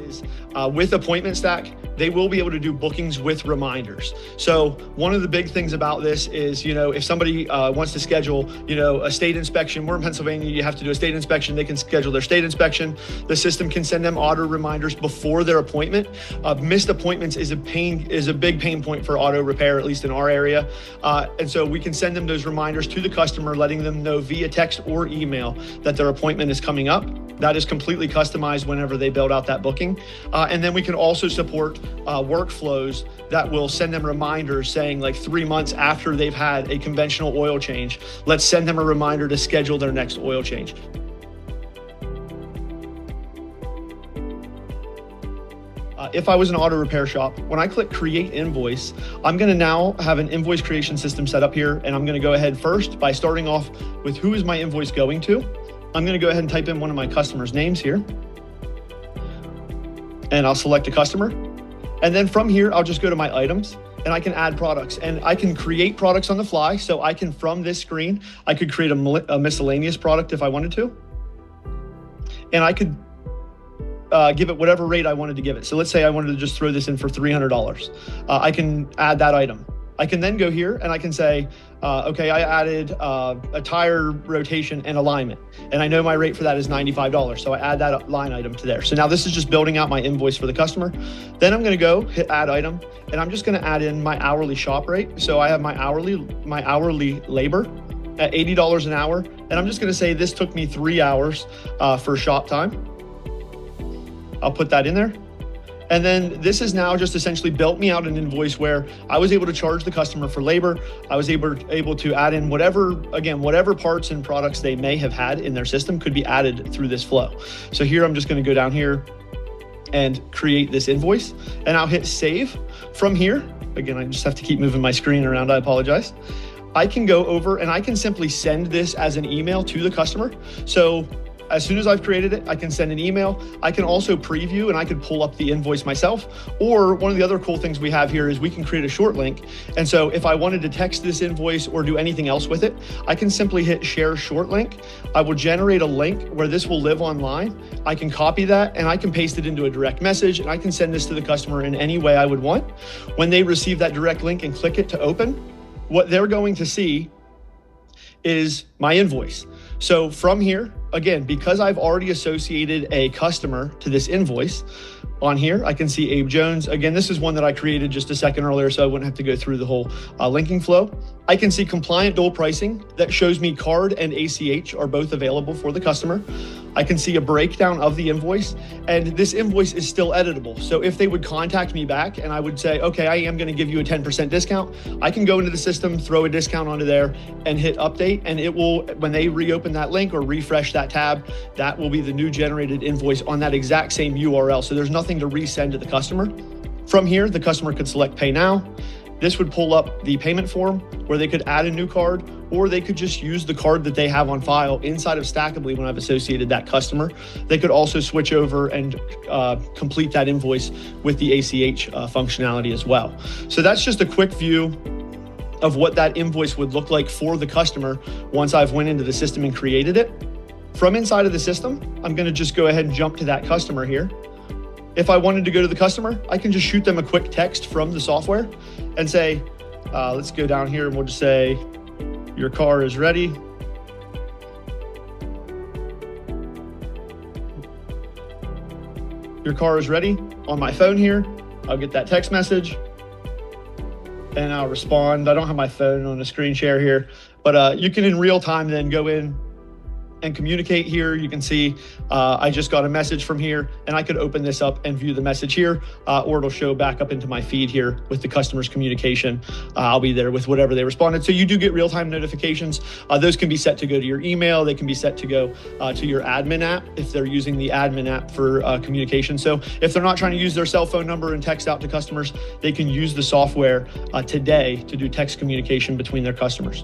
is with Appointment Stack, they will be able to do bookings with reminders. So one of the big things about this is, if somebody wants to schedule, a state inspection, we're in Pennsylvania, you have to do a state inspection, they can schedule their state inspection. The system can send them auto reminders before their appointment. Missed appointments is a big pain point for auto repair, at least in our area. And so we can send them those reminders to the customer, letting them know via text or email that their appointment is coming up. That is completely customized whenever they build out that booking. And then we can also support workflows that will send them reminders saying, like, 3 months after they've had a conventional oil change, let's send them a reminder to schedule their next oil change. If I was an auto repair shop, when I click create invoice, I'm going to now have an invoice creation system set up here. And I'm going to go ahead first by starting off with who is my invoice going to. I'm going to go ahead and type in one of my customers' names here. And I'll select a customer. And then from here, I'll just go to my items and I can add products, and I can create products on the fly. So I can, from this screen, I could create a miscellaneous product if I wanted to. And I could give it whatever rate I wanted to give it. So let's say I wanted to just throw this in for $300. I can add that item. I can then go here and I can say, okay, I added a tire rotation and alignment, and I know my rate for that is $95. So I add that line item to there. So now this is just building out my invoice for the customer. Then I'm going to go hit add item, and I'm just going to add in my hourly shop rate. So I have my hourly labor at $80 an hour. And I'm just going to say this took me 3 hours for shop time. I'll put that in there. And then this has now just essentially built me out an invoice where I was able to charge the customer for labor. I was able to add in whatever parts and products they may have had in their system could be added through this flow. So here, I'm just going to go down here and create this invoice, and I'll hit save. From here, again, I just have to keep moving my screen around. I apologize. I can go over and I can simply send this as an email to the customer. So as soon as I've created it, I can send an email. I can also preview and I could pull up the invoice myself. Or one of the other cool things we have here is we can create a short link. And so if I wanted to text this invoice or do anything else with it, I can simply hit share short link. I will generate a link where this will live online. I can copy that and I can paste it into a direct message, and I can send this to the customer in any way I would want. When they receive that direct link and click it to open, what they're going to see is my invoice. So from here, again, because I've already associated a customer to this invoice, on here, I can see Abe Jones. Again, this is one that I created just a second earlier, so I wouldn't have to go through the whole linking flow. I can see compliant dual pricing that shows me card and ACH are both available for the customer. I can see a breakdown of the invoice, and this invoice is still editable. So if they would contact me back and I would say, okay, I am going to give you a 10% discount, I can go into the system, throw a discount onto there and hit update. And it will, when they reopen that link or refresh that tab, that will be the new generated invoice on that exact same URL. So there's nothing to resend to the customer. From here, the customer could select pay now. This would pull up the payment form where they could add a new card, or they could just use the card that they have on file inside of Stackably when I've associated that customer. They could also switch over and complete that invoice with the ACH functionality as well. So that's just a quick view of what that invoice would look like for the customer once I've went into the system and created it. From inside of the system, I'm going to just go ahead and jump to that customer here. If I wanted to go to the customer, I can just shoot them a quick text from the software and say, let's go down here and we'll just say, your car is ready. Your car is ready. On my phone here, I'll get that text message and I'll respond. I don't have my phone on the screen share here, but you can in real time then go in and communicate here. You can see I just got a message from here, and I could open this up and view the message here, or it'll show back up into my feed here with the customer's communication. I'll be there with whatever they responded. So you do get real-time notifications. Those can be set to go to your email. They can be set to go to your admin app if they're using the admin app for communication. So if they're not trying to use their cell phone number and text out to customers, they can use the software today to do text communication between their customers.